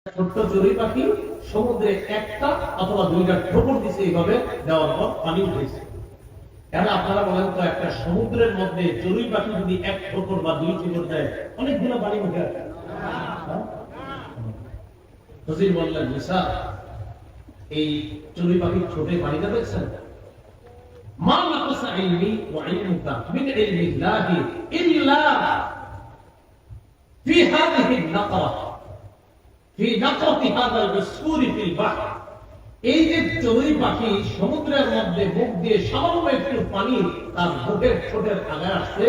ছোট্ট চড়ুই পাখি সমুদ্রে একটা অথবা দুইটা ঠোকর দিছে, এইভাবে দেওয়ার পর পানি উঠেছে। কেন আপনারা বলেন তো, একটা সমুদ্রের মধ্যে চড়ুই পাখি যদি এক ঠোকর বা দুই ঠোকর দেয়, অনেকগুলো পানি উঠে আসে। হুজুর বললেন, মুসা, এই চড়ুই পাখির ঠোঁটে পানিটা দেখছেন? মা নাকাসা ইলমি ওয়া ইলমুকা মিন ইলমিল্লাহি ইল্লা ফি হাযিহি নাকরা ফি নাকরাতি হাযাল উসফুরি ফিল বাহর। এই যে চড়ুই পাখি সমুদ্রের মধ্যে মুখ দিয়ে সামান্য একটু পানি তার মুখের ঠোঁটের আগে আসছে,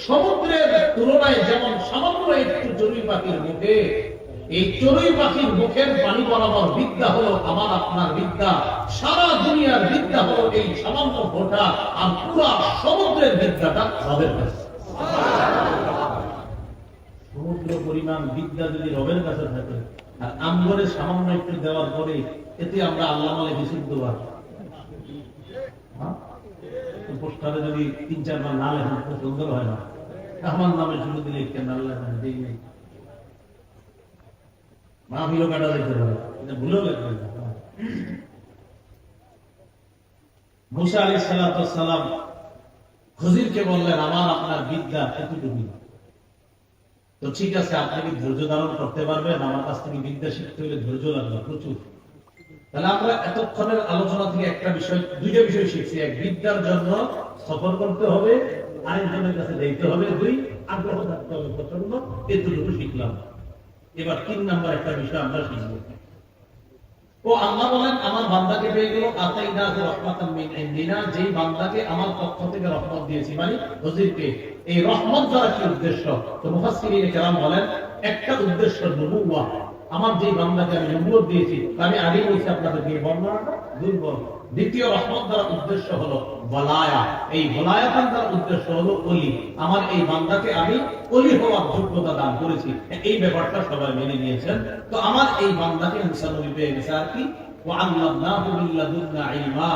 সমুদ্রের তুলনায় যেমন সামান্য একটু চড়ুই পাখির মুখে, এই চড়ুই পাখির মুখের পানি বরাবর বিদ্যা হলো আমার আপনার বিদ্যা, সারা দুনিয়ার বিদ্যা হলো এই সামান্য ফোঁটা, আর পুরো সমুদ্রের বিদ্যাটা রবের কাছে। সমুদ্র পরিমাণ বিদ্যা যদি রবের কাছে থাকে, আর আমগরে সামান্য একটু দেওয়ার পরে এতে আমরা আল্লাহ মালে বিশুদ্ধ পোস্টারে যদি ৩-৪ বার না লেখেন খুব সুন্দর হয় না। আমার নামে শুরু দিলে কেন আল্লাহ দেই নেই, মাহফিলও কাটা যেতে পারে, এটা ভুলেও লেখবেন না। মুসা আলাইহিস সালাম খিজিরকে বললেন, আমার আপনার বিদ্যা এতটুকু, তো ঠিক আছে, আপনি কি ধৈর্য ধারণ করতে পারবেন? আমার কাছ থেকে বিদ্যা শিখতে হলে ধৈর্য লাগবে প্রচুর। তাহলে আমরা এতক্ষণের আলোচনা থেকে দুইটা বিষয় শিখছি। এক, বিদ্যার জন্য সফর করতে হবে, আরেকজনের কাছে যাইতে হবে, দুই, আগ্রহ থাকতে হবে প্রচন্ড। এতটুকু শিখলাম। এবার ৩ নাম্বার একটা বিষয় আমরা শিখবো। ও আল্লাহ বলেন, আমার বান্দাকে পেয়ে গেল আতাইনাহু রাহমাতাম মিন ইনদিনা, যেই বান্দাকে আমার পক্ষ থেকে রহমত দিয়েছি, মানে হুজুরকে। এই রহমত দ্বারা কি উদ্দেশ্য? তো মুফাসসিরিনে কেরাম বলেন, একটা উদ্দেশ্য নবুওয়া, আমার যেই বান্দাকে আমি নবুয়ত দিয়েছি, আমি আগেই বলছি আপনাদের এই বর্ণনাটা দুর্বল। দ্বিতীয় রহমত দ্বারা উদ্দেশ্য হলো ওয়ালায়া, এই ওয়ালায়াতান দ্বারা উদ্দেশ্য হলো ওলি, আমার এই বান্দাকে আমি ওলি হওয়ার যোগ্যতা দান করেছি। এই ব্যাপারটা সবাই মেনে নিয়েছেন। তো আমার এই বান্দাকে মুসা নবী পেয়ে গেছে, আর কি ওয়া আল্লামনাহু মিন লাদুন্না ইলমা,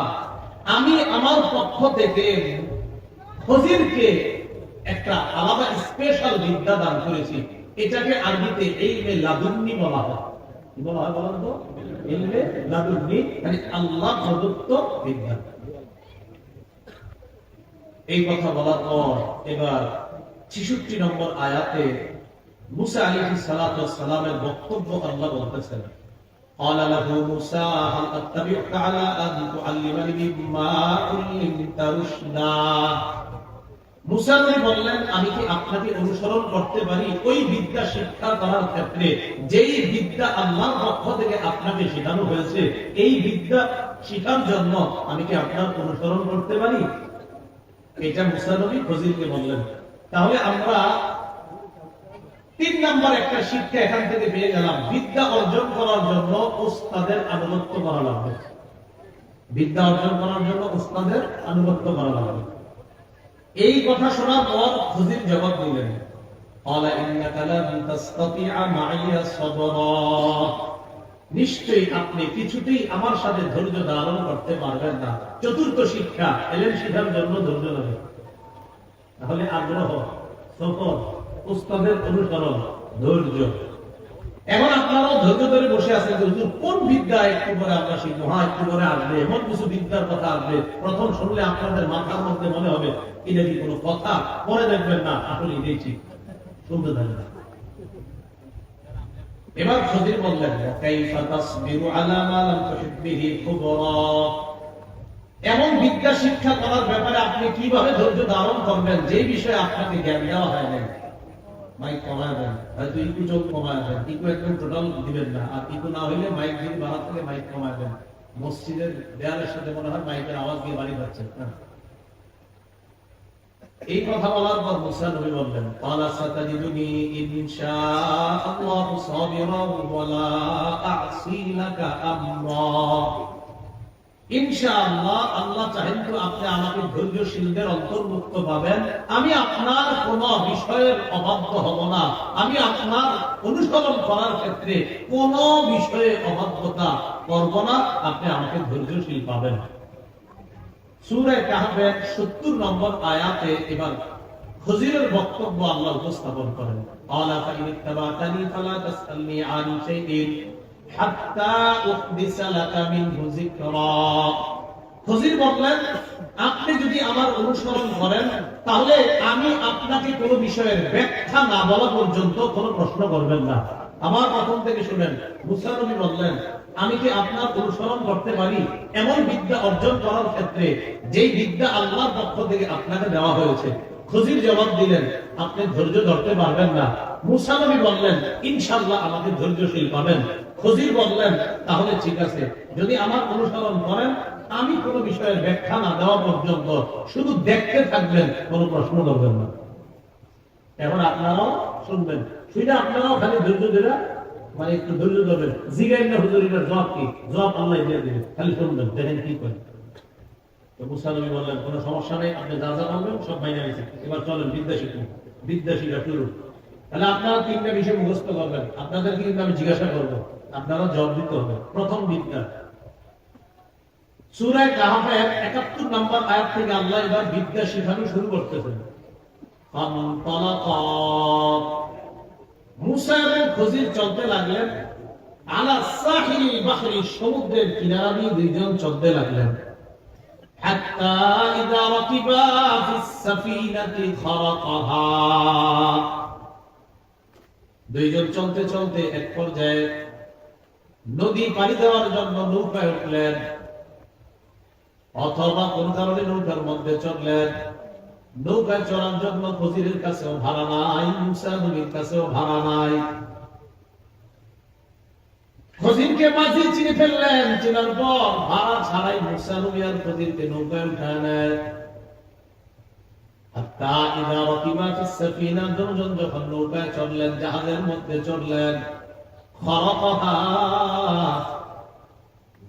আমি আমার পক্ষ থেকে খিজিরকে একটা আলাদা স্পেশাল বিদ্যা দান করেছি। এটাকে আরবিতে ইলমে লাদুন্নি বলা হয়। কি বলা হয় বলেন তো? ইলমে লাদুন্নি, মানে আল্লাহ প্রদত্ত বিদ্যা। এই কথা বলার পর এবার ৬৬ নম্বর আয়াতে মুসা আলাইহিস সালামের বক্তব্য আল্লাহ বলতেছেন, قال له موسى هل أتبعك على أن تعلمني مما علمت رشدا। মুসা নবী বললেন, আমি কি আপনাকে অনুসরণ করতে পারি ওই বিদ্যা শিক্ষা করার ক্ষেত্রে যেই বিদ্যা আল্লাহর পক্ষ থেকে আপনাকে শেখানো হয়েছে? এই বিদ্যা শেখার জন্য আমি কি আপনার অনুসরণ করতে পারি? এটা মুসা নবী খিজিরকে বললেন। তাহলে আমরা ৩ নাম্বার একটা শিক্ষা এখান থেকে পেয়ে গেলাম, বিদ্যা অর্জন করার জন্য উস্তাদের আনুগত্য করা লাগবে। বিদ্যা অর্জন করার জন্য উস্তাদের আনুগত্য করা লাগবে। এই কথা শোনার পর খিজির জবাব দিলেন, ক্বালা ইন্নাকা লান তাসতাতিআ মা'ইয়া সাবরা, নিশ্চয়ই আপনি কিছুতেই আমার সাথে ধৈর্য ধারণ করতে পারবেন না। চতুর্থ শিক্ষা, এলেম শিখার জন্য ধৈর্য লাগে। তাহলে আগ্রহ, সফর, উস্তাদের অনুসরণ, ধৈর্য। এখন আপনারাও ধৈর্য ধরে বসে আছেন যে হুজুর কোন বিদ্যা একটু পরে আমরা শিখবো, হ্যাঁ একটু পরে আসবে, এমন কিছু বিদ্যার কথা আসবে, প্রথম শুনলে আপনাদের মাথার মধ্যে মনে হবে এটা কি কোনো কথা, পরে দেখবেন না আসলে এটাই ঠিক, শুনতে থাকবেন। এবার খিজির বললেন, কাইফা তাসবিরু আলা মা লাম তুহিত বিহি খুবরা, এমন বিদ্যা শিক্ষা করার ব্যাপারে আপনি কিভাবে ধৈর্য ধারণ করবেন যে বিষয়ে আপনাকে জ্ঞান দেওয়া হয় না? মাইক কমায় দেন, হয়তো ইকু চোখ কমায় দেন, ইকু একদম টোটাল দিবেন না, আর ইকু না হইলে মাইক যদি বাড়া থেকে মাইক কমায় দেন। মসজিদের দেয়ালের সাথে মনে হয় মাইকের আওয়াজ দিয়ে বাড়ি যাচ্ছে। এই কথা বলার পর মুসা নবী বললেন, ক্বালা সাতাজিদুনি ইনশাআল্লাহু সাবিরান ওয়া লা আ'সি লাকা আমরা, ইনশাআল্লাহ আল্লাহ চাহেন তো আপনি আমাকে ধৈর্যশীলদের অন্তর্ভুক্ত পাবেন। আমি আপনার কোন বিষয়ের অবাধ্য হব না, আমি আপনার অনুসরণ করার ক্ষেত্রে কোন বিষয়ে অবাধ্যতা করব না, আপনি আমাকে ধৈর্যশীল পাবেন। সূরা কাহফের ৭০ নম্বর আয়াতে এবার খজিরের বক্তব্য আল্লাহ উপস্থাপন করেন, আলা ফাইন ইত্তাবাতানি ফালা তাসআলনি আন শাইইন হাত্তা উহদিসা লাকা মিনহু যিকরা। খজির বললেন, আপনি যদি আমার অনুসরণ করেন তাহলে আমি আপনাকে কোনো বিষয়ের ব্যাখ্যা না বলা পর্যন্ত কোনো প্রশ্ন করবেন না। আমার প্রথম থেকে শুনেন, মুসা নবী বললেন, আমি কি আপনার অনুসরণ করতে পারি এমন বিদ্যা অর্জন করার ক্ষেত্রে যেই বিদ্যা আল্লাহর পক্ষ থেকে আপনাকে দেওয়া হয়েছে? খজির জবাব দিলেন, আপনি ধৈর্য ধরতে পারবেন না। মুসা নবী বললেন, ইনশাআল্লাহ আমাকে ধৈর্যশীল পাবেন। খজির বললেন, তাহলে ঠিক আছে, যদি আমার অনুসরণ করেন আমি কোন বিষয়ের ব্যাখ্যা না দেওয়া পর্যন্ত শুধু দেখতে থাকবেন, কোনো প্রশ্ন করবেন না। এখন আপনারাও শুনবেন, শুনে আপনারাও খালি ধৈর্য ধরে মানে একটু ধৈর্য ধরবেন, জিগাইন না হুজুর এটার জবাব কি, জবাব আল্লাহ দিয়ে দিবে, খালি শুনবেন, দেখেন কি করেন। তো মুসা নবী বললেন, কোনো সমস্যা নেই, আপনি যা যা বলবেন সব মাইনে নিয়েছেন, এবার চলেন বিদ্যা শিখুন। বিদ্যা শিখা শুরু। তাহলে আপনারা তিনটা বিষয় মুখস্থ করবেন, আপনাদেরকে কিন্তু আমি জিজ্ঞাসা করবো, আপনারা জবাব দিতে হবে। প্রথম বিদ্যা, সূরা কাহফের ৭১ নম্বর আয়াত থেকে আল্লাহ এবার বিদ্যা শেখানো শুরু করতেছেন। মুসা এবং খজির চলতে লাগলেন, আলা সাহিল বাহরি, সমুদ্রের কিনারা দিয়ে দুইজন চলতে লাগলেন। হাত্তা ইযা রাকিবা ফিস সাফিনাতি খারাকাহা, দুইজন চলতে চলতে এক পর্যায়ে নদী পাড়ি দেওয়ার জন্য নৌকায় উঠলেন, অথবা কোন কারণে নৌকার মধ্যে চড়লেন। নৌকায় চড়ার জন্য খজিরের কাছেও ভাড়া নাই, মুসা নবীর কাছেও ভাড়া নাই। খজিরকে মাঝি চিনে ফেললেন, চিনার পর ভাড়া ছাড়াই মুসা নবী আর খজিরকে নৌকায় উঠায় নেয়। হাত্তা ইযা রাকিবা ফিস সাফিনা, দুজন যখন নৌকায় চড়লেন, জাহাজের মধ্যে চড়লেন, খারাকাহা,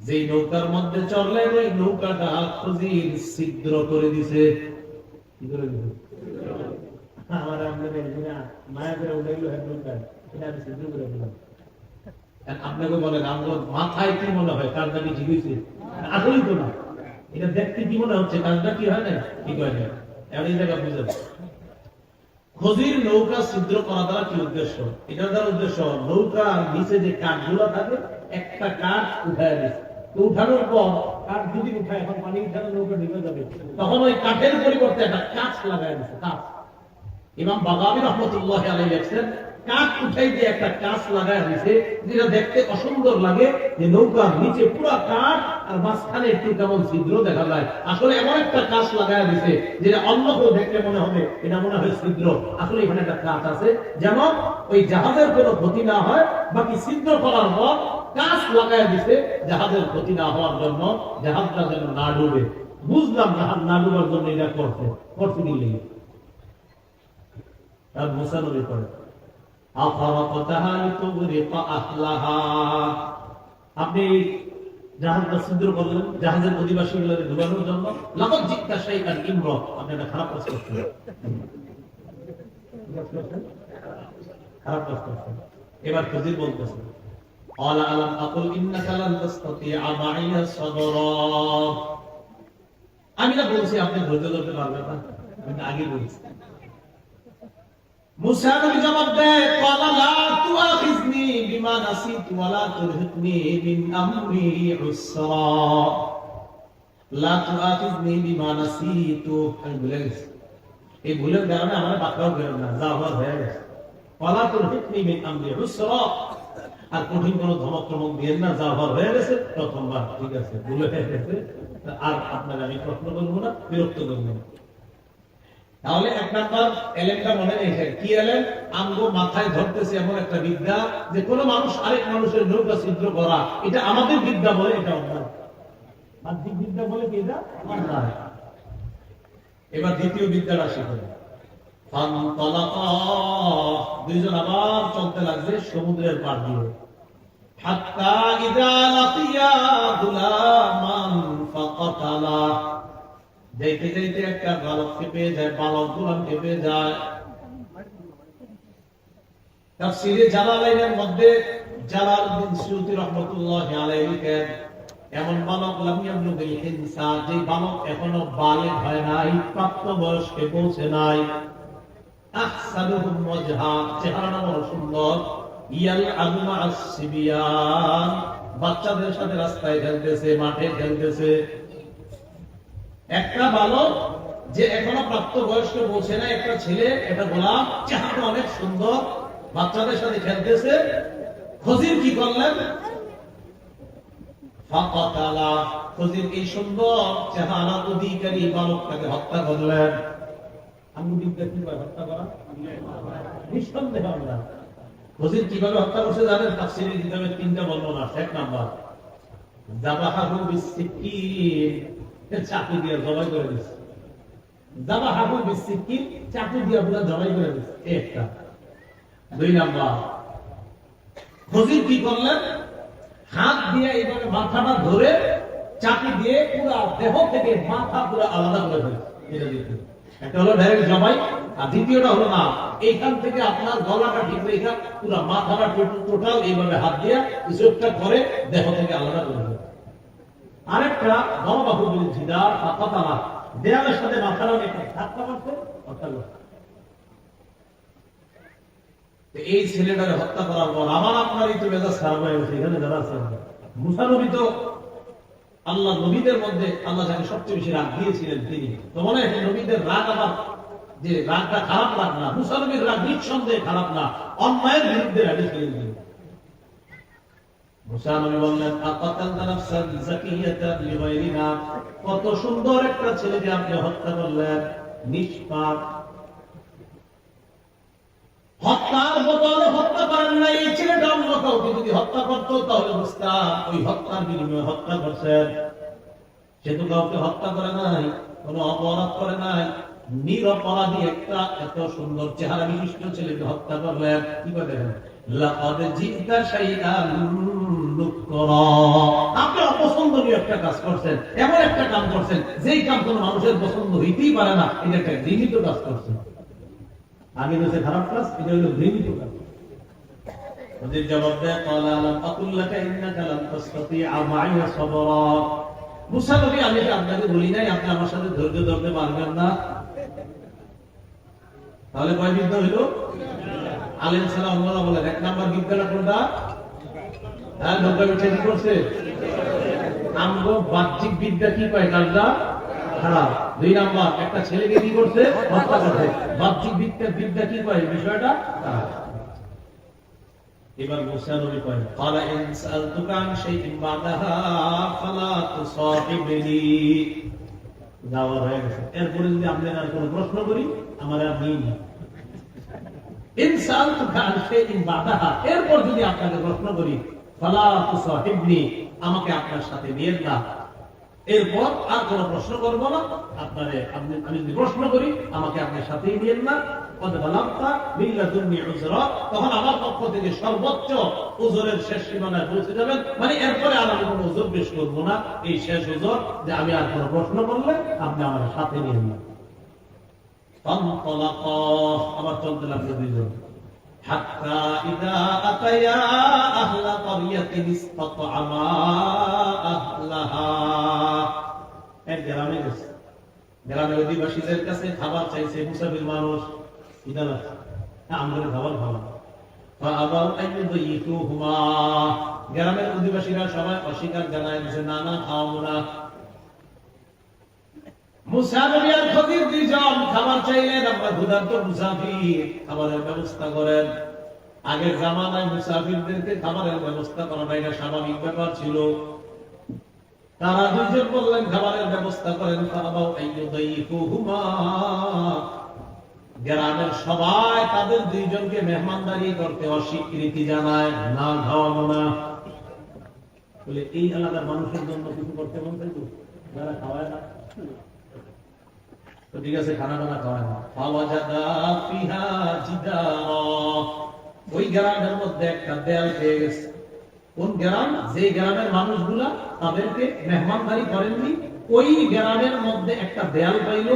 যে নৌকার মধ্যে চড়লেন ওই নৌকাটা খজির ছিদ্র করে দিছে। কি করে দিছে? আমার আপনাদের মায়া করে উঠাইলো এক নৌকায়, এটা আমি ছিদ্র করে দিলাম। আপনাকে বলেন, আমার মাথায় কি মনে হয় কাজটা কি ঠিক হয়েছে? আসলেই তো না, এটা দেখতে কি মনে হচ্ছে কাজটা কি হয় না, ঠিক হয় না। এমন এই জায়গা বুঝে খজির নৌকা ছিদ্র করা দ্বারা কি উদ্দেশ্য? এটার দ্বারা উদ্দেশ্য নৌকা নিচে যে কাঠগুলো থাকে, একটা কাঠ উঠায় দিচ্ছে, উঠানোর পর কাঠ যদি উঠায়, এখন পানি উঠানো নৌকা ঢুকে যাবে, তখন ওই কাঠের পরিবর্তে একটা কাঠ লাগাই দিচ্ছে, কাঠ। ইমাম বাগাবী রাহমাতুল্লাহ আলাইহি লিখছেন, কাঠ উঠাই দিয়ে একটা কাঠ লাগাই দিছে, যেটা দেখতে অসুন্দর লাগে, যে নৌকার নিচে পুরো কাঠ আর মাঝখানে একটু কেমন ছিদ্র দেখা যায়। আসলে এমন একটা কাঠ লাগাই দিছে যেটা অন্য কেউ দেখলে মনে হবে এটা মনে হয় ছিদ্র, আসলে এখানে একটা কাঠ আছে, যেমন ওই জাহাজের কোনো ক্ষতি না হয়। বাকি ছিদ্র করার পর কাঠ লাগাই দিছে জাহাজের ক্ষতি না হওয়ার জন্য, জাহাজটা যেন না ডুবে। বুঝলাম জাহাজ না ডুবার জন্য এটা করতে দিলে তার মুসা নবী করে, আপনি জাহাজটা ছিদ্র করলেন জাহাজের অধিবাসী ডুবানোর জন্য, লাকাদ জিকতা শাইআন ইমরা, আপনি একটা খারাপ কাজ করছেন, খারাপ কাজ করছেন। এবার খজির বলতেছেন, ক্বালা আলাম আকুল ইন্নাকা লান তাসতাতিআ মা'ইয়া সাবরা, আমি না বলছি আপনি ধৈর্য ধরতে পারবেন না, আমি আগে বলছি। মুসা নবী জবাব দেয়, ক্বালা লা তুআখিযনি বিমা নাসিতু ওয়া লা তুরহিকনি মিন আমরি উসরা, লা তুআখিযনি বিমা নাসিতু, আমি ভুলে গেছি, এই ভুলের কারণে আমরা পাকড়াও করেন না, যা হওয়ার হয়ে গেছে। ওয়া লা তুরহিকনি মিন আমরি উসরা, আর কঠিন কোনো ধমক দিয়েন না, যা হওয়ার হয়ে গেছে, প্রথমবার ঠিক আছে, ভুলে হয়ে গেছে, আর আপনার আমি প্রশ্ন করবো না, বিরক্ত করবো না। তাহলে এক নাম্বার এলেমটা মনে রেখে, কি এলেম? আমগো মাথায় ধরতেছে এমন একটা বিদ্যা যে কোন মানুষ আরেক মানুষের নৌকা ছিদ্র করা, এটা আমাদের বিদ্যা বলে, এটা অন্যায়। বাহ্যিক বিদ্যা বলে কি এটা অন্যায়। এবার দ্বিতীয় বিদ্যাটা শিখে, দুইজন আবার চলতে লাগছে সমুদ্রের পাড় দিয়ে। হাত্তা ইযা লাকিয়া গুলামান ফাকাতালা, যাইতে যাইতে একটা বালককে পেয়ে যায়, বালক গোলামকে পেয়ে যায়। তাফসীরে জালালাইনের মধ্যে জালালউদ্দিন সুয়ুতী রাহমাতুল্লাহি আলাইহি লিখেন, এমন বালক লাম ইয়াবলুগিল হিনসা, যে বালক এখনো বালেগ হয় নাই, প্রাপ্ত বয়স্কে পৌঁছে নাই। আহসানুহুম ওয়াজহা, চেহারাটা বড় সুন্দর। ইয়ালআবু মা'আস সিবিয়ান, বাচ্চাদের সাথে রাস্তায় খেলতেছে, মাঠে খেলতেছে। একটা বালক যে এখনো প্রাপ্তবয়স্ক পৌঁছে না, একটা ছেলে, একটা গোলাম, চেহারাটা অনেক সুন্দর, বাচ্চাদের সাথে খেলতেছে। খজির কি করলেন? ফাকাতালা, খজির এই সুন্দর চেহারা অধিকারী বালকটাকে হত্যা করলেন। আঙ্গুবিদ্যা কি করে হত্যা করা? নিঃসন্দেহ আমরা। খজির কিভাবে হত্যা করছে জানেন? তাফসীরের কিতাবে 3টা বর্ণনা আছে। এক নাম্বার, যাবাহাহু বিসসিকিন, চাকু দিয়ে জবাই করে দিয়েছে। যাবাহাহু বিসসিকিন, চাকু দিয়ে পুরো জবাই করে দিয়েছে, একটা। 2 নাম্বার, খজির কি করলেন? হাত দিয়ে এইভাবে মাথাটা ধরে চাকু দিয়ে পুরো দেহ থেকে মাথা পুরো আলাদা করে ফেলেছে। এটা দিতে একটা হলো ডাইরেক্ট জবাই, আর দ্বিতীয়টা হলো না, এইখান থেকে আপনার গলাটা ঠিক রেখে পুরো মাথাটা টোটাল এইভাবে হাত দিয়ে কিছু একটা করে দেহ থেকে আলাদা করে ফেলেছে। আরেকটা দরবাহু বিল জিদার ফাকাতালা, দেয়ালের সাথে মাথাটা রেখে ধাক্কা মারতে হত্যা করছে। এই ছেলেটাকে হত্যা করার পর আমার আপনারই তো মেজাজ খারাপ হয়ে গেছে। এখানে যারা আছে, মুসা নবী তো আল্লাহ নবীদের মধ্যে আল্লাহ যাকে সবচেয়ে বেশি রাগ দিয়েছিলেন তিনি, তো মনে হয় নবীদের রাগ আবার যে রাগটা খারাপ রাগ না, মুসা নবীর রাগ নিঃসন্দেহে খারাপ না, অন্যায়ের বিরুদ্ধে রাগে ছিলেন তিনি। মুসা নবী বললেন, আকাতালতা নাফসান যাকিয়াতান লিগায়রিনা, কত সুন্দর একটা ছেলেকে আপনি হত্যা করলেন, নিষ্পাপ। হত্যার বদলে হত্যা করেন না, এই ছেলেটা অন্য কাউকে যদি হত্যা করতো তাহলে বুঝতাম ওই হত্যার বিনিময়ে হত্যা করছেন। সে তো কাউকে হত্যা করে নাই, কোন অপরাধ করে নাই, নিরপরাধী একটা এত সুন্দর চেহারা বিশিষ্ট ছেলেকে হত্যা করলেন। কি করে দেখেন, লাকাদ জিতা শাইআন নুকরা, আপনি অপছন্দনীয় একটা কাজ করছেন, এমন একটা কাম করছেন যেই কাম কোনো মানুষের পছন্দ হইতেই পারে না, এটা একটা ঘৃণিত কাজ করছেন। আগে তো খারাপ কাজ, এটা হলো ঘৃণিত কাজ। ওদের জবাব দেয়, ক্বালা আলাম আকুল লাকা ইন্নাকা লান তাসতাতিআ মা'ইয়া সাবরা, মুসা নবী আমি কি আপনাকে বলি নাই আপনি আমার সাথে ধৈর্য ধরতে পারবেন না? তাহলে কয় বিদ্যা হইল? আলেম ছাড়া অন্যরা বলেন 1 নাম্বার বিদ্যাটা কোনটা? হ্যাঁ, নৌকা বিদ্যা কি করছে? আমগো বাহ্যিক বিদ্যা কি কয়? কাজটা খারাপ। 2 নাম্বার, একটা ছেলেকে কি করছে? হত্যা করছে। বাহ্যিক বিদ্যা কি কয়? বিষয়টা খারাপ। এবার মুসা নবী কয়, ক্বালা ইন সাআলতুকা আন শাইইন বা'দাহা ফালা তুসাহিবনি, দাওয়া হয়ে গেছে। এরপরে যদি আপনি আর কোনো প্রশ্ন করি আমার আর নেই। ইন সাআলতুকা আন শাইইন বা'দাহা, এরপর যদি আপনাকে প্রশ্ন করি ফালা তুসাহিবনি, আমাকে আপনার সাথে নিয়েন না। এরপর আর কোন প্রশ্ন করব না, আপনারে আমি যদি প্রশ্ন করি আমাকে আপনার সাথেই নিয়েন না। তখন আমার পক্ষ থেকে সর্বোচ্চ উযরের শেষ সীমানায় পৌঁছে যাবেন, মানে এরপরে আর আমি কোনো উযর পেশ করবো না, এই শেষ উযর যে আমি আর কোনো প্রশ্ন করলে আপনি আমার সাথে নিয়েন না। আবার চলতে লাগলো দুইজন, হাত্তা ইযা আতায়া আহলা ক্বরিয়াতিন ইসতাতআমা আহলাহা, এক গ্রামে গেছে, গ্রামের অধিবাসীদের কাছে খাবার চাইছে, মুসাফির মানুষ, ইদার আছে, আমাদের খাবার খাওয়া। ফাআবাউ আন ইউযাইয়িতুহুমা, গ্রামের অধিবাসীরা সবাই অস্বীকার জানায় যে না না, খাওয়াবো না। মুসা নবী আর খদির দুইজন খাবার চাইলেন, আমরা ক্ষুধার্ত মুসাফির, খাবারের ব্যবস্থা করেন। আগের জামানায় মুসাফিরদেরকে খাবারের ব্যবস্থা করাটা এটা স্বাভাবিক ব্যাপার ছিল। তারা দুইজন বললেন খাবারের ব্যবস্থা করেন। ফাআবাউ আন ইউযাইয়িতুহুমা, গ্রামের সবাই তাদের দুইজনকে মেহমানদারি করতে অস্বীকৃতি জানায়, না খাওয়াবো না। বলে এই এলাকার মানুষের জন্য কিছু করতে মন চাইতো, যারা খাওয়ায় না, তো ঠিক আছে খানা টানা খাওয়ায় না। ফাওয়াজাদা ফিহা জিদারা, ওই গ্রামের মধ্যে একটা দেয়াল পেয়ে গেছে। কোন গ্রাম? যে গ্রামের মানুষগুলা তাদেরকে মেহমানদারি করেননি, ওই গ্রামের মধ্যে একটা দেয়াল পাইল।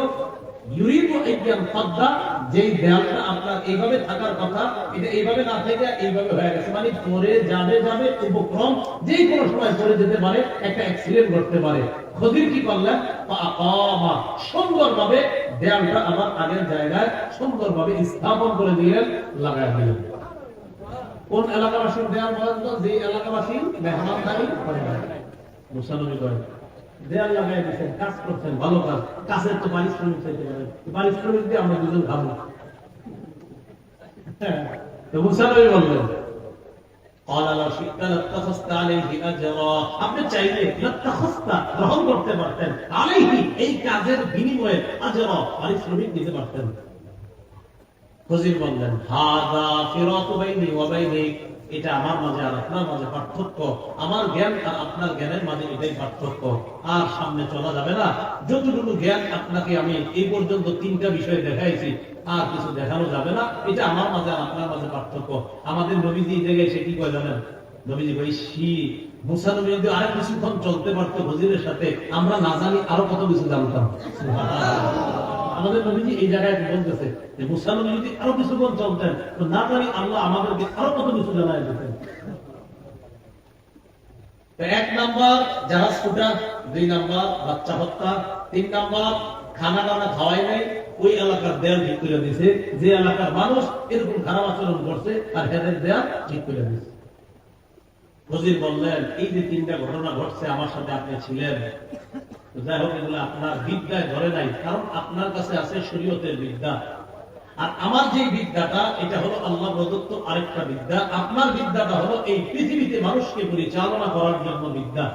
ইউরিদু আইয়ান ফাদা, যেই দেয়ালটা আপনার এইভাবে থাকার কথা, এটা এইভাবে না থেকে এইভাবে হয়ে গেছে, মানে পরে যাবে উপক্রম, যে কোনো সময় পরে যেতে পারে, একটা অ্যাক্সিডেন্ট ঘটতে পারে। খদির কি করলেন, সুন্দরভাবে দেয়ালটা আমার আগের জায়গায় সুন্দরভাবে স্থাপন করে দিলেন, লাগাই দিলেন। কোন এলাকাবাসীর দেয়াল বলেন তো? যে এলাকাবাসীর মেহমানদারি করে না। মুসা নবী করেন দেয়াল লাগাই দিচ্ছেন, কাজ করছেন, ভালো কাজ। কাজের তো পারিশ্রমিক চাইতে পারেন, পারিশ্রমিক দিয়ে আমরা দুজন খাবো। তো মুসা নবী বললেন, আপনি চাইলে গ্রহণ করতে পারতেন, আলাইহি এই কাজের বিনিময়ে আজরা পারিশ্রমিক দিতে পারতেন। খজির বললেন, হাযা ফিরাকু বাইনি ওয়া বাইনিক, এটা আমার মাঝে আর আপনার মাঝে পার্থক্য, আমার জ্ঞান আর আপনার জ্ঞানের মাঝে এটাই পার্থক্য, আর সামনে চলা যাবে না। যতটুকু জ্ঞান আপনাকে আমি এই পর্যন্ত 3টা বিষয় দেখাইছি, আর কিছু দেখানো যাবে না। এটা আমার মাঝে আর আপনার মাঝে পার্থক্য। আমাদের নবীজি এই জায়গায় সে কি কয় জানেন? নবীজি কই, মুসা নবী যদি আরেক কিছুক্ষণ চলতে পারতো খজিরের সাথে, আমরা না জানি আরো কত কিছু জানতাম। আমাদের নবীজি এই জায়গায় বলতেছে যে মুসা নবী যদি আরো কিছুক্ষণ চলতেন, তো না জানি আল্লাহ আমাদেরকে আরো কত কিছু জানাই দিতেন। 1 নাম্বার জাহাজ ফুটা, 2 নাম্বার বাচ্চা হত্যা, 3 নাম্বার খানা টানা খাওয়াই নাই, ওই এলাকার দেয়াল ঠিক করে দিছে। যে এলাকার মানুষ এরকম খারাপ আচরণ করছে, আর হেদের দেয়াল ঠিক করে দিছে। খজির বললেন, এই যে 3টা ঘটনা ঘটছে আমার সাথে, আপনি ছিলেন। যাই হোক, এগুলো আপনার বিদ্যায় ধরে নাই, কারণ আপনার কাছে আছে শরীয়তের বিদ্যা, আর আমার যে বিদ্যাটা এটা হলো আল্লাহ প্রদত্ত আরেকটা বিদ্যা। আপনার বিদ্যাটা হলো এই পৃথিবীতে মানুষকে পরিচালনা করার জন্য বিদ্যা।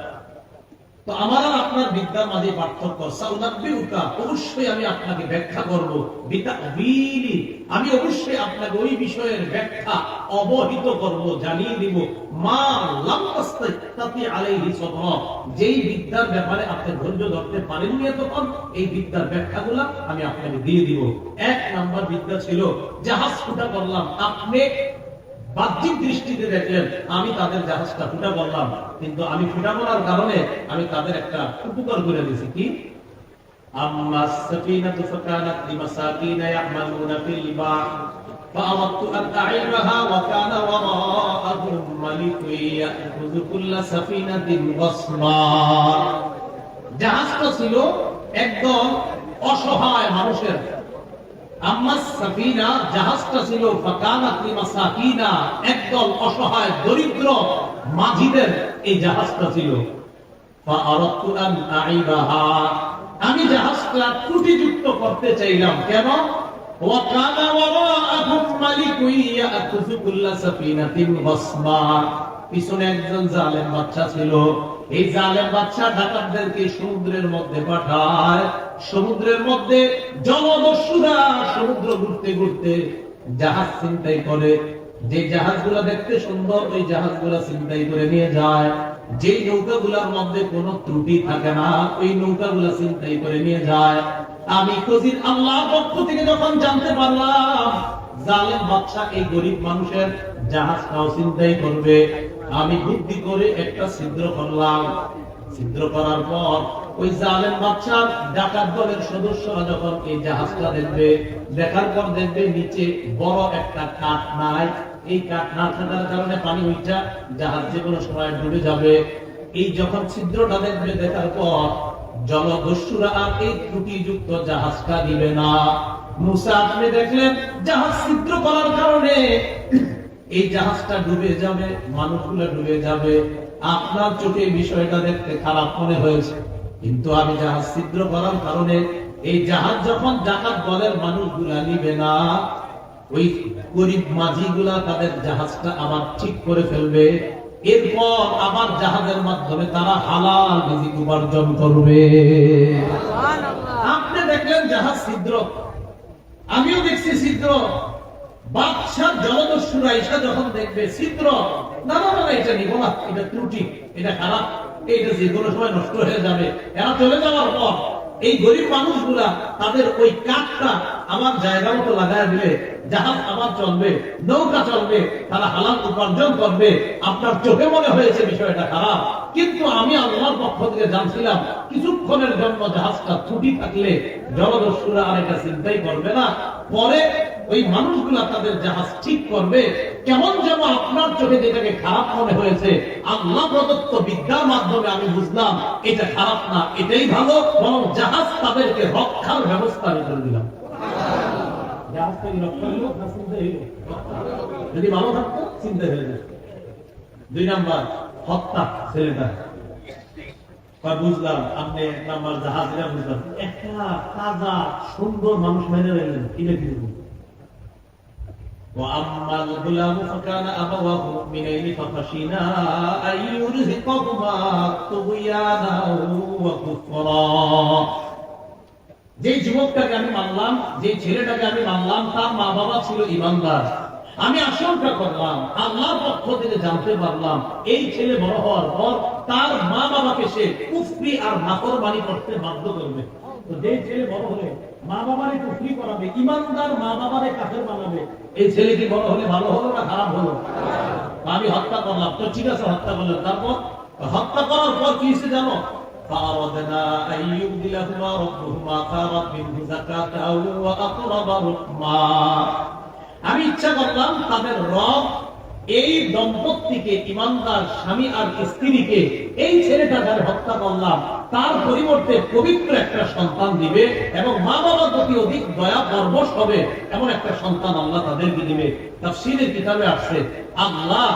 তো আমার আর আপনার বিদ্যার মাঝে পার্থক্য। সাউনাব্বিউকা, অবশ্যই আমি আপনাকে ব্যাখ্যা করব, বিতাবিলি, আমি অবশ্যই আপনাকে ওই বিষয়ের ব্যাখ্যা অবহিত করব, জানিয়ে দিব। মা লাম তাস্তাতি আলাইহি সাবরা, যেই বিদ্যার ব্যাপারে আপনি ধৈর্য ধরতে পারেননি তখন, এই বিদ্যার ব্যাখ্যাগুলো আমি আপনাকে দিয়ে দিব। 1 নাম্বার বিদ্যা ছিল জাহাজ ফুটা করলাম, আপনি বাহ্যিক দৃষ্টিতে দেখলেন আমি তাদের জাহাজটা ফুটা করলাম, কিন্তু আমি ফুটা করার কারণে আমি তাদের একটা উপকার করে দিয়েছি। কি? আম্মাস সাফিনাতু ফাকানাত লিমাসাকিনা ইয়ামালুনা ফিল বাহর ফাআরাদতু আন আ'ইবাহা ওয়া কানা ওয়ারাআহুম মালিকুন ইয়াখুযু কুল্লা সাফিনাতিন গাসবা। জাহাজটা ছিল একদম অসহায় মানুষের। আম্মাস সাফিনা, জাহাজটা ছিল ফাকানাত লিমাসাকিনা, একদল অসহায় দরিদ্র মাঝিদের এই জাহাজটা ছিল। ফাআরাদতু আন আ'ইবাহা, আমি জাহাজটা ত্রুটিযুক্ত করতে চাইলাম। কেন? ওয়া কানা ওয়ারাআহুম মালিকুন ইয়াখুযু কুল্লা সাফিনাতিন গাসবা, পিছনে একজন জালেম বাদশা ছিল। এই জালেম বাদশা ডাকাতদেরকে সমুদ্রের মধ্যে পাঠায়। সমুদ্রের মধ্যে জলদস্যুরা সমুদ্র ঘুরতে ঘুরতে জাহাজ ছিনতাই করে। যে জাহাজগুলো দেখতে সুন্দর, ওই জাহাজগুলো ছিনতাই করে নিয়ে যায়। যেই নৌকাগুলোর মধ্যে কোনো ত্রুটি থাকে না, ওই নৌকাগুলো ছিনতাই করে নিয়ে যায়। আমি খজির আল্লাহর পক্ষ থেকে যখন জানতে পারলাম জালেম বাদশা এই গরিব মানুষের জাহাজটাও ছিনতাই করবে, আমি বুদ্ধি করে একটা ছিদ্র করলাম। ছিদ্র করার পর ওই জালেম বাদশার ডাকাত দলের সদস্যরা যখন এই জাহাজটা দেখবে, দেখার পর দেখবে নিচে বড় একটা কাঠ নাই। এই কাঠ না থাকার কারণে পানি উঠা জাহাজ যে কোনো সময় ডুবে যাবে। এই যখন ছিদ্রটা দেখবে, দেখার পর জলদস্যুরা আর এই ত্রুটিযুক্ত জাহাজটা দিবে না। মুসা, আপনি দেখলেন জাহাজ ছিদ্র করার কারণে এই জাহাজটা ডুবে যাবে, মানুষগুলো ডুবে যাবে। আপনার চোখে বিষয়টা দেখতে খারাপ মনে হয়েছে, কিন্তু আমি জাহাজ ছিদ্র করার কারণে এই জাহাজ যখন ডাকাত দলের মানুষগুলা নিবে না, ওই গরিব মাঝিগুলা তাদের জাহাজটা আবার ঠিক করে ফেলবে। এরপর আবার জাহাজের মাধ্যমে তারা হালাল রিজিক উপার্জন করবে। আপনি দেখলেন জাহাজ ছিদ্র, আমিও দেখছি ছিদ্র। বাদশাহ জলদস্যুরা এসে যখন দেখবে ছিদ্র, না না না, এটা নিব না, এটা ত্রুটি, এটা খারাপ, এটা যে কোনো সময় নষ্ট হয়ে যাবে। এরা চলে যাওয়ার পর এই গরিব মানুষগুলা তাদের ওই কাঠটা আমার জায়গা মতো লাগায় দিলে জাহাজ আবার চলবে, নৌকা চলবে, তারা হালাল উপার্জন করবে। আপনার চোখে মনে হয়েছে বিষয়টা খারাপ, কিন্তু আমি আল্লাহর পক্ষ থেকে জানছিলাম কিছুক্ষণের জন্য জাহাজটা ত্রুটি থাকলে জলদস্যুরা আর এটা চিন্তাই করবে না। পরে ওই মানুষগুলা তাদের জাহাজ ঠিক করবে, কেমন যেন আপনার চোখে যেটাকে খারাপ মনে হয়েছে, আল্লাহ প্রদত্ত বিদ্যার মাধ্যমে আমি বুঝলাম এটা খারাপ না, এটাই ভালো, বরং জাহাজ তাদেরকে রক্ষার ব্যবস্থা আমি করে দিলাম। যদি ভালো থাকতো চিন্তা হয়ে যেত। 2 নাম্বার হত্যা, ছেলেটা বুঝলাম আপনি নাম্বার জাহাজটা বুঝলাম, একটা তাজা সুন্দর মানুষ মেনে নিলেন, কিনে কিনবো। وأما الغلام فكان أبواه مؤمنين فخشينا أن يرهقهما طغيانا وكفرا। যে যুবকটাকে আমি মানলাম, যে ছেলেটাকে আমি মানলাম, তার মা বাবা ছিল ঈমানদার। আমি আশঙ্কা করলাম, আল্লাহর পক্ষ থেকে জানতে পারলাম এই ছেলে বড় হওয়ার পর তার মা বাবাকে সে কুফরি আর নাফরমানি করতে বাধ্য করবে। তো যে ছেলে বড় হলে মা বাবারে কুফরি করাবে, ঈমানদার মা বাবারে কাফের বানাবে, এই ছেলে কি বড় হলে ভালো হলো না খারাপ হলো? আমি হত্যা করলাম, তো ঠিক আছে হত্যা করলাম, তারপর হত্যা করার পর কি হয়েছে জানো? فأردنا أن يبدلهما ربهما خيرا منه زكاة وأقرب رحما। আমি ইচ্ছা করলাম তাদের রব এই দম্পতিকে, ঈমানদার স্বামী আর স্ত্রীকে, এই ছেলেটা যারা হত্যা করলাম তার পরিবর্তে পবিত্র একটা সন্তান দিবে এবং মা বাবার প্রতি অধিক দয়া পরবশ হবে এমন একটা সন্তান আল্লাহ তাদেরকে দিবে। তাফসীরের কিতাবে আসছে আল্লাহ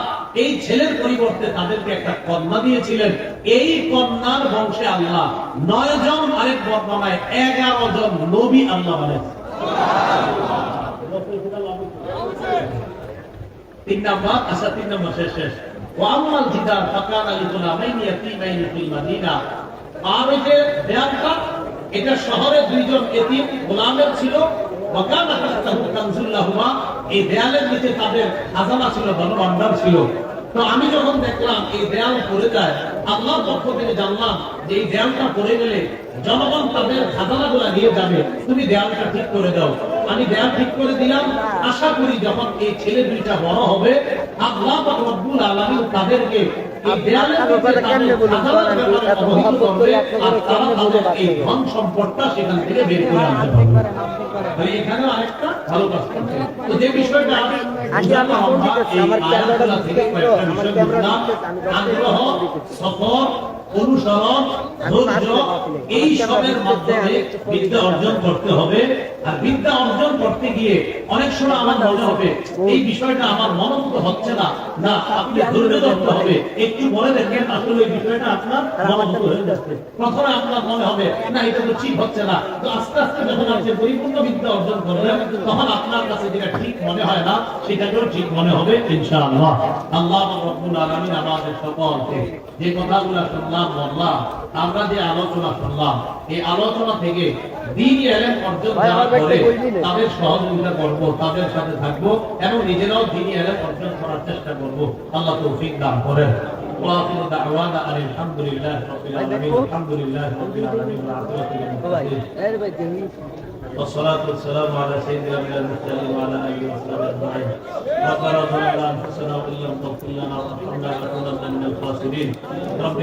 এই ছেলের পরিবর্তে তাদেরকে একটা কন্যা দিয়েছিলেন। এই কন্যার বংশে আল্লাহ 9 জন, আরেক বর্ণনায় 11 জন নবী আল্লাহ বানিয়েছেন। 3 নাম্বার, আচ্ছা 3 নাম্বার শেষ। ওয়ামাল জিদার ফাকানা লিগুলামাইনি ইয়াতীমাইনি ফিল মাদিনা। আর ওই যে দেয়ালটা, এটা শহরে 2 জন এতিম গোলামের ছিল। ওয়াকানা তাহতাহু কানজুল লাহুমা, এই দেয়ালের নিচে তাদের খাজানা ছিল, ধনভাণ্ডার ছিল। তো আমি যখন দেখলাম এই দেয়াল পড়ে যায়, আল্লাহর পক্ষ থেকে জানলাম যে এই দেয়ালটা পড়ে গেলে জনগণ তাদের খাজানাগুলো নিয়ে যাবে, তুমি দেয়ালটা ঠিক করে দাও। আমি দেয়াল ঠিক করে দিলাম। আশা করি যখন এই ছেলে 2টা বড় হবে, আল্লাহ পাক রব্বুল আলামিন তাদেরকে এই দেয়ালের ভিতরে তাদের খাজানার ব্যাপারে অবহিত করবে আর তারা তাদের এই ধন সম্পদটা সেখান থেকে বের করে আনতে পারবে। তাই এখানে আরেকটা ভালো কাজ করছে। তো যে বিষয়টা আমি আগ্রহ, সফর, অনুসরণ, ধৈর্য, এই সবের মাধ্যমে বিদ্যা অর্জন করতে হবে। আর বিদ্যা অর্জন করতে গিয়ে অনেক সময় আমার মনে হবে এই বিষয়টা আমার মনোনীত হচ্ছে না, না আপনি ধৈর্য ধরতে হবে। একটু মনে দেখেন আসলে এই বিষয়টা আপনার মনোনীত হয়ে যাচ্ছে। প্রথমে আপনার মনে হবে না এটা তো ঠিক হচ্ছে না, তো আস্তে আস্তে যখন আপনি পরিপূর্ণ বিদ্যা অর্জন করবেন তখন আপনার কাছে যেটা ঠিক মনে হয় না সেটাকেও ঠিক মনে হবে ইনশাআল্লাহ। আল্লাহ রাব্বুল আলামিন আমাদের সকলকে যে কথাগুলো শুনলাম বললাম, আমরা যে আলোচনা শুনলাম, এই আলোচনা থেকে দ্বীনি ইলম অর্জন যারা করে তাদের সহযোগিতা করব, তাদের সাথে থাকবো এবং নিজেরাও দ্বীনি ইলম অর্জন করার চেষ্টা করব। আল্লাহ তৌফিক দান করেন। وآخر دعوانا أن الحمد لله رب العالمين، الحمد لله رب العالمين والعاقبة للمتقين، والصلاة والسلام على سيدنا المرسلين وعلى آله وصحبه أجمعين. ربنا ظلمنا أنفسنا وإن لم تغفر لنا وترحمنا لنكونن من الخاسرين. رب